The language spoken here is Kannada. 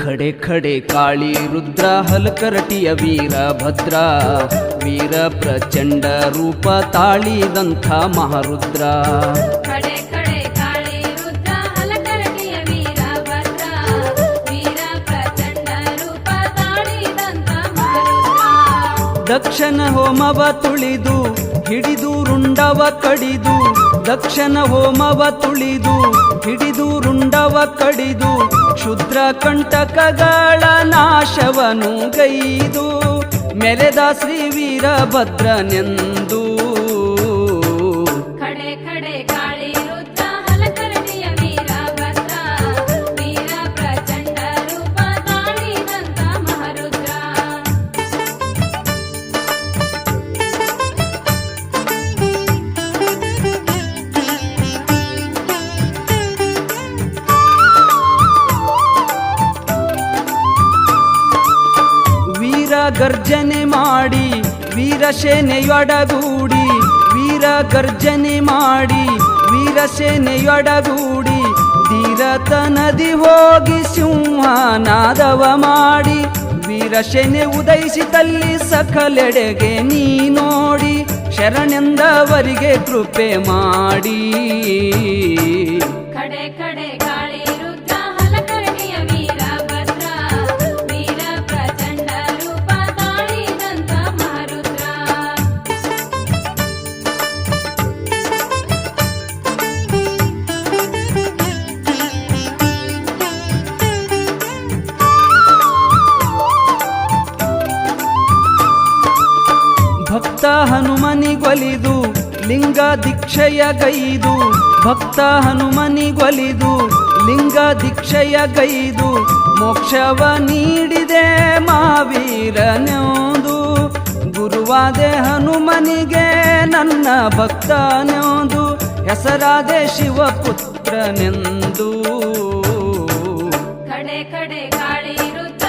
ಖಡೆ ಖಡೆ ಕಾಳಿ ರುದ್ರ ಹಲಕರಟಿಯ ವೀರಭದ್ರ ವೀರ ಪ್ರಚಂಡ ರೂಪ ತಾಳಿದಂಥ ಮಹಾರುದ್ರ. ಖಡೆ ಖಡೆ ಕಾಳಿ ರುದ್ರ ಹಲಕರಟಿಯ ವೀರಭದ್ರ ವೀರ ಪ್ರಚಂಡ ರೂಪ ತಾಳಿದಂಥ ಮಹಾರುದ್ರ. ದಕ್ಷನ ಹೋಮವ ತುಳಿದು ಹಿಡಿದು ರುಂಡವ ಕಡಿದು ದಕ್ಷನ ಹೋಮವ ತುಳಿದು ಹಿಡಿದು ರುಂಡವ ಕಡಿದು ಕ್ಷುದ್ರ ಕಂಟಕಗಳ ನಾಶವನು ಗೈದು ಮೆರೆದ ಶ್ರೀ ವೀರಭದ್ರನೆಂದು. ಖಡೆ ಖಡೆ ಕಾಳಿ ರುದ್ರ ಹಲಕರಟಿಯ ವೀರಭದ್ರ ವೀರ ಪ್ರಚಂಡ ರೂಪ ತಾಳಿದಂಥ ಮಹಾರುದ್ರ. ಗರ್ಜನೆ ಮಾಡಿ ವೀರಸೇನೆಯೊಡಗೂಡಿ ವೀರ ಗರ್ಜನೆ ಮಾಡಿ ವೀರಸೇನೆಯೊಡಗೂಡಿ ಧೀರತ ನದಿ ಹೋಗಿ ಸಿಂಹನಾದವ ಮಾಡಿ ವೀರಸೇನೆ ಉದಯಿಸಿದಲ್ಲಿ ಸಕಲೆಡೆಗೆ ನೀ ನೋಡಿ ಶರಣೆಂದವರಿಗೆ ಕೃಪೆ ಮಾಡಿ. ಖಡೆ ಖಡೆ ಕಾಳಿ ರುದ್ರ ಹಲಕರಟಿಯ ವೀರಭದ್ರ ವೀರ ಪ್ರಚಂಡ ರೂಪ ತಾಳಿದಂಥ ಮಹಾರುದ್ರ. ಭಕ್ತ ಹನುಮನಿಗೊಲಿದು ಲಿಂಗ ದೀಕ್ಷೆಯ ಗೈದು ಭಕ್ತ ಹನುಮನಿಗೊಲಿದು ಲಿಂಗ ದೀಕ್ಷೆಯ ಗೈದು ಮೋಕ್ಷವ ನೀಡಿದೆ ಮಾವೀರನೆಂದು ಗುರುವಾದೆ ಹನುಮನಿಗೆ ನನ್ನ ಭಕ್ತನೆಂದು ಹೆಸರಾದೆ ಶಿವಪುತ್ರನೆಂದು. ಖಡೆ ಖಡೆ ಕಾಳಿ ರುದ್ರ